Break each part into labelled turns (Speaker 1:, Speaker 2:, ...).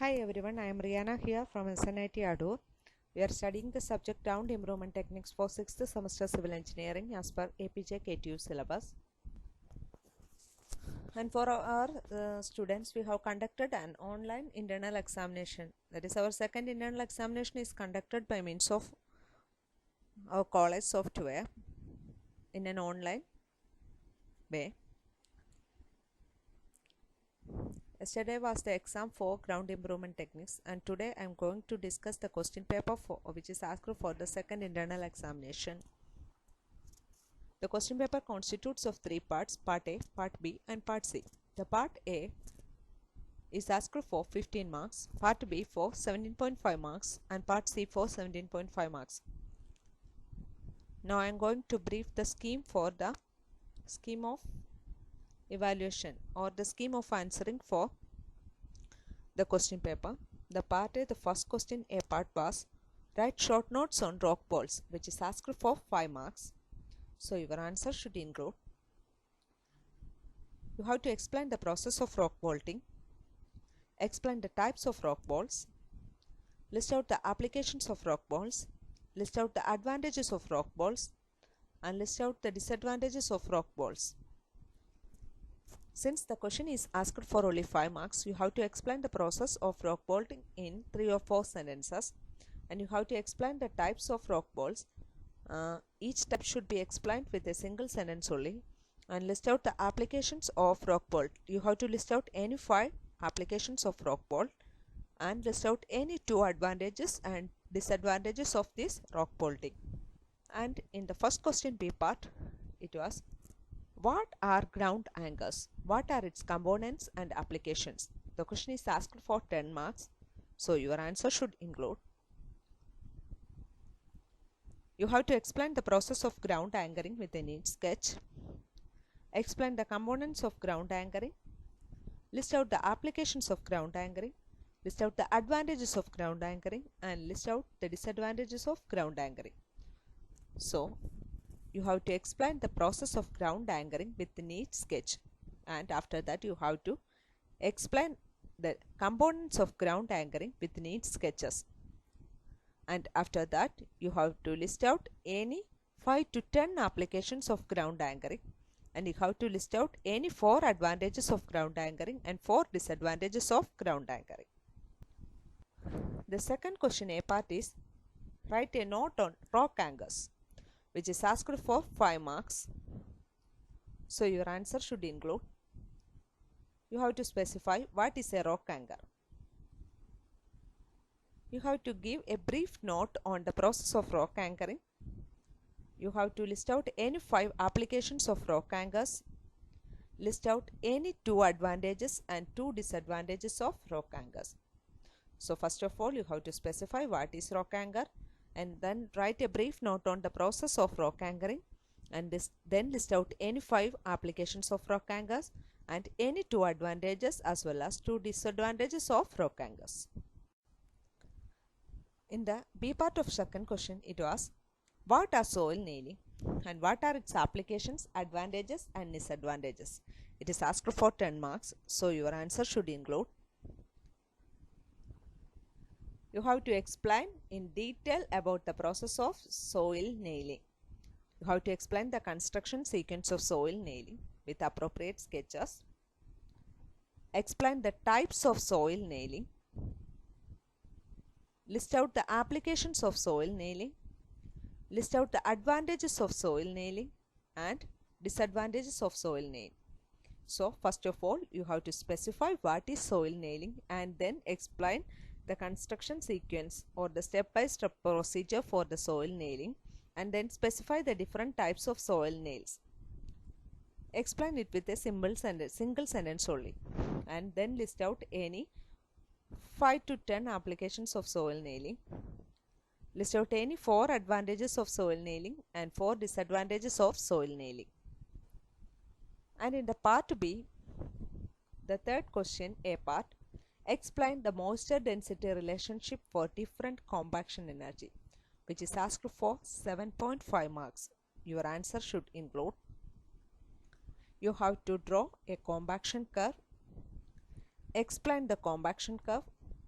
Speaker 1: Hi everyone, I am Rihanna here from SNIT Adur. We are studying the subject Ground Improvement Techniques for 6th semester Civil Engineering as per APJ K2 syllabus. And for our students, we have conducted an online internal examination. That is, our second internal examination is conducted by means of our college software in an online way. Yesterday was the exam for ground improvement techniques, and today I am going to discuss the question paper which is asked for the second internal examination. The question paper constitutes of three parts: Part A, Part B and Part C. The Part A is asked for 15 marks, Part B for 17.5 marks and Part C for 17.5 marks. Now I am going to brief the scheme for the scheme of evaluation or the scheme of answering for the question paper. The part A, the first question A part was write short notes on rock balls, which is asked for 5 marks. So your answer should include: you have to explain the process of rock bolting, explain the types of rock balls, list out the applications of rock balls, list out the advantages of rock balls, and list out the disadvantages of rock balls. Since the question is asked for only 5 marks, you have to explain the process of rock bolting in 3 or 4 sentences, and you have to explain the types of rock balls. Each type should be explained with a single sentence only, and list out the applications of rock bolt. You have to list out any 5 applications of rock bolt and list out any 2 advantages and disadvantages of this rock bolting. And in the first question B part, it was: what are ground anchors? What are its components and applications? The question is asked for 10 marks, so your answer should include: you have to explain the process of ground anchoring with a neat sketch, explain the components of ground anchoring, list out the applications of ground anchoring, list out the advantages of ground anchoring, and list out the disadvantages of ground anchoring. So you have to explain the process of ground anchoring with a neat sketch, and after that you have to explain the components of ground anchoring with neat sketches, and after that you have to list out any 5 to 10 applications of ground anchoring, and you have to list out any 4 advantages of ground anchoring and 4 disadvantages of ground anchoring. The second question A part is write a note on rock anchors, which is asked for 5 marks. So your answer should include: you have to specify what is a rock anchor. You have to give a brief note on the process of rock anchoring. You have to list out any 5 applications of rock anchors. List out any 2 advantages and 2 disadvantages of rock anchors. So first of all, you have to specify what is rock anchor, and then write a brief note on the process of rock anchoring, and then list out any 5 applications of rock anchors and any 2 advantages as well as 2 disadvantages of rock anchors. In the B part of second question, it was: what are soil nailing and what are its applications, advantages and disadvantages? It is asked for 10 marks, so your answer should include: you have to explain in detail about the process of soil nailing. You have to explain the construction sequence of soil nailing with appropriate sketches. Explain the types of soil nailing. List out the applications of soil nailing. List out the advantages of soil nailing and disadvantages of soil nailing. So first of all, you have to specify what is soil nailing and then explain the construction sequence or the step-by-step procedure for the soil nailing, and then specify the different types of soil nails. Explain it with a single sentence only, and then list out any 5 to 10 applications of soil nailing. List out any 4 advantages of soil nailing and 4 disadvantages of soil nailing. And in the part B, the third question A part, explain the moisture density relationship for different compaction energy, which is asked for 7.5 marks. Your answer should include: you have to draw a compaction curve, explain the compaction curve,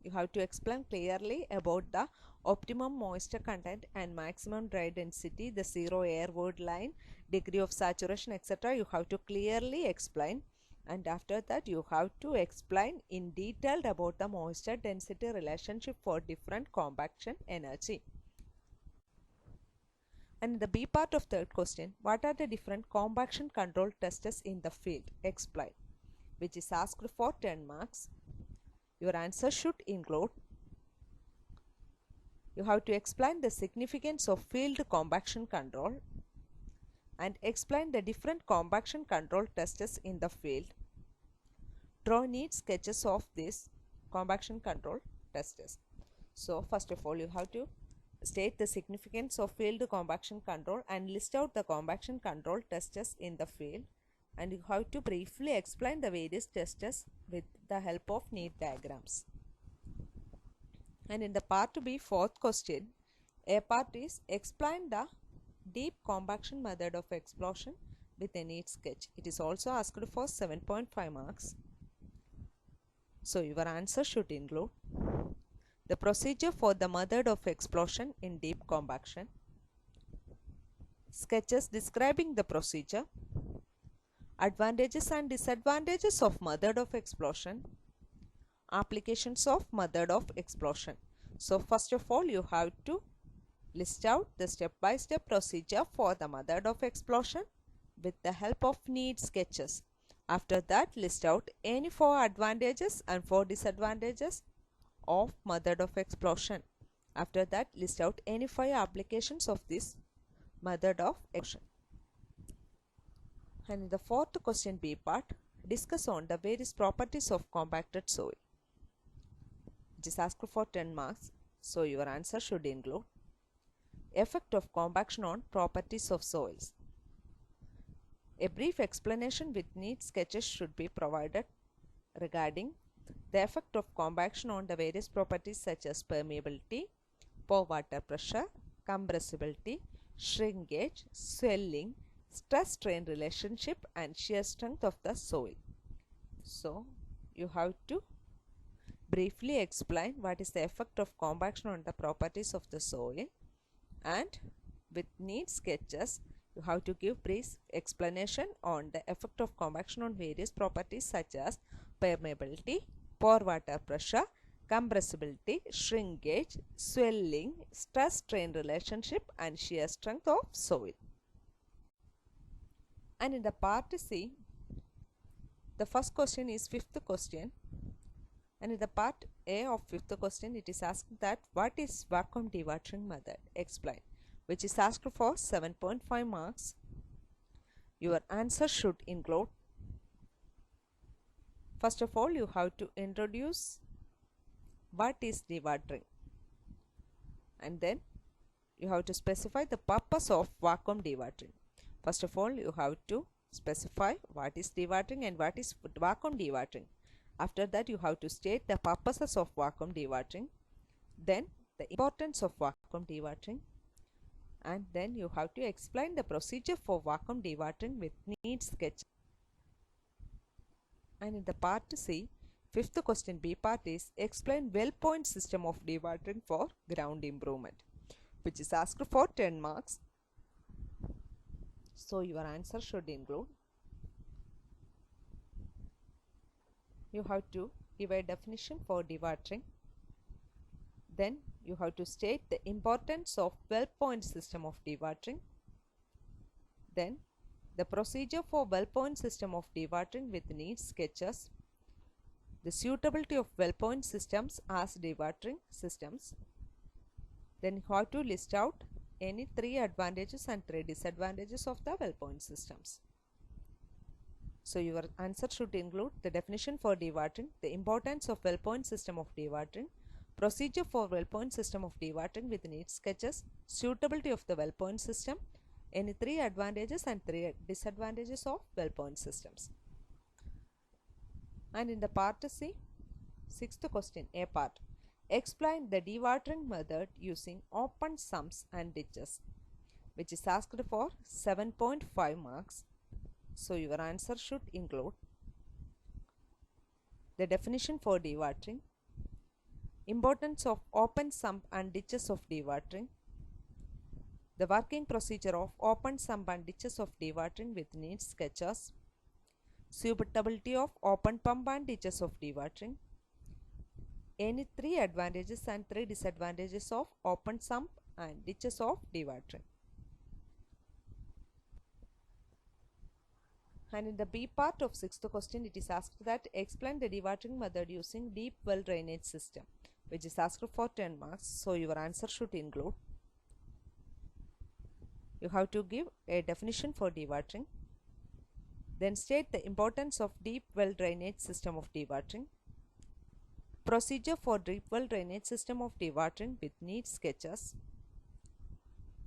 Speaker 1: you have to explain clearly about the optimum moisture content and maximum dry density, the zero air void line, degree of saturation, etc. You have to clearly explain, and after that you have to explain in detail about the moisture density relationship for different compaction energy. And in the B part of third question, what are the different compaction control tests in the field? Explain, which is asked for 10 marks. Your answer should include, you have to explain the significance of field compaction control and explain the different compaction control tests in the field. Draw neat sketches of these compaction control tests. So first of all, you have to state the significance of field compaction control and list out the compaction control tests in the field, and you have to briefly explain the various tests with the help of neat diagrams. And in the part B, fourth question, A part is explain the deep compaction method of explosion with a neat sketch. It is also asked for 7.5 marks. So your answer should include the procedure for the method of explosion in deep compaction, sketches describing the procedure, advantages and disadvantages of method of explosion, applications of method of explosion. So first of all, you have to list out the step-by-step procedure for the method of explosion with the help of neat sketches. After that, list out any 4 advantages and 4 disadvantages of method of explosion. After that, list out any 5 applications of this method of explosion. And in the fourth question B part, discuss on the various properties of compacted soil. It is asked for 10 marks. So your answer should include effect of compaction on properties of soils. A brief explanation with neat sketches should be provided regarding the effect of compaction on the various properties such as permeability, pore water pressure, compressibility, shrinkage, swelling, stress-strain relationship and shear strength of the soil. So you have to briefly explain what is the effect of compaction on the properties of the soil, and with neat sketches you have to give brief explanation on the effect of compaction on various properties such as permeability, pore water pressure, compressibility, shrinkage, swelling, stress-strain relationship and shear strength of soil. And in the part C, the first question is fifth question, and in the part A of fifth question, it is asked that what is vacuum dewatering method? Explain, which is asked for 7.5 marks. Your answer should include, first of all, you have to introduce what is dewatering, and then you have to specify the purpose of vacuum dewatering. First of all, you have to specify what is dewatering and what is vacuum dewatering. After that, you have to state the purposes of vacuum dewatering, then the importance of vacuum dewatering, and then you have to explain the procedure for vacuum dewatering with neat sketch. And in the part C, fifth question B part is explain well point system of dewatering for ground improvement, which is asked for 10 marks. So your answer should include, you have to give a definition for dewatering, then you have to state the importance of well point system of dewatering, then the procedure for well point system of dewatering with neat sketches, the suitability of well point systems as dewatering systems, then you have to list out any 3 advantages and 3 disadvantages of the well point systems. So your answer should include the definition for dewatering, the importance of well point system of dewatering, procedure for well point system of dewatering with neat sketches, suitability of the well point system, any 3 advantages and 3 disadvantages of well point systems. And in the part C, sixth question A part, explain the dewatering method using open sumps and ditches, which is asked for 7.5 marks. So your answer should include the definition for dewatering, Importance of open sump and ditches of dewatering. The working procedure of open sump and ditches of dewatering with needs sketches. Suitability of open pump and ditches of dewatering. Any 3 advantages and 3 disadvantages of open sump and ditches of dewatering. And in the B part of 6th question, it is asked that explain the dewatering method using deep well drainage system, which is asked for 10 marks. So your answer should include, you have to give a definition for dewatering, then state the importance of deep well drainage system of dewatering, procedure for deep well drainage system of dewatering with neat sketches,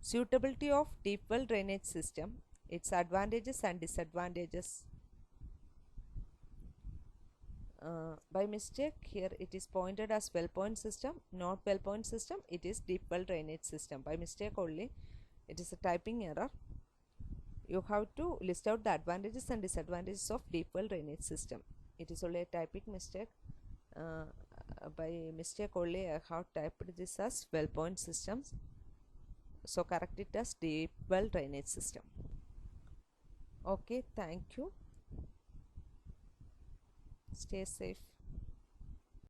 Speaker 1: suitability of deep well drainage system, its advantages and disadvantages. By mistake here it is pointed as well point system, not well point system, it is deep well drainage system. By mistake only, it is a typing error. You have to list out the advantages and disadvantages of deep well drainage system. It is only a typing mistake. By mistake only I have typed this as well point systems, so correct it as deep well drainage system. Okay, thank you. Stay safe.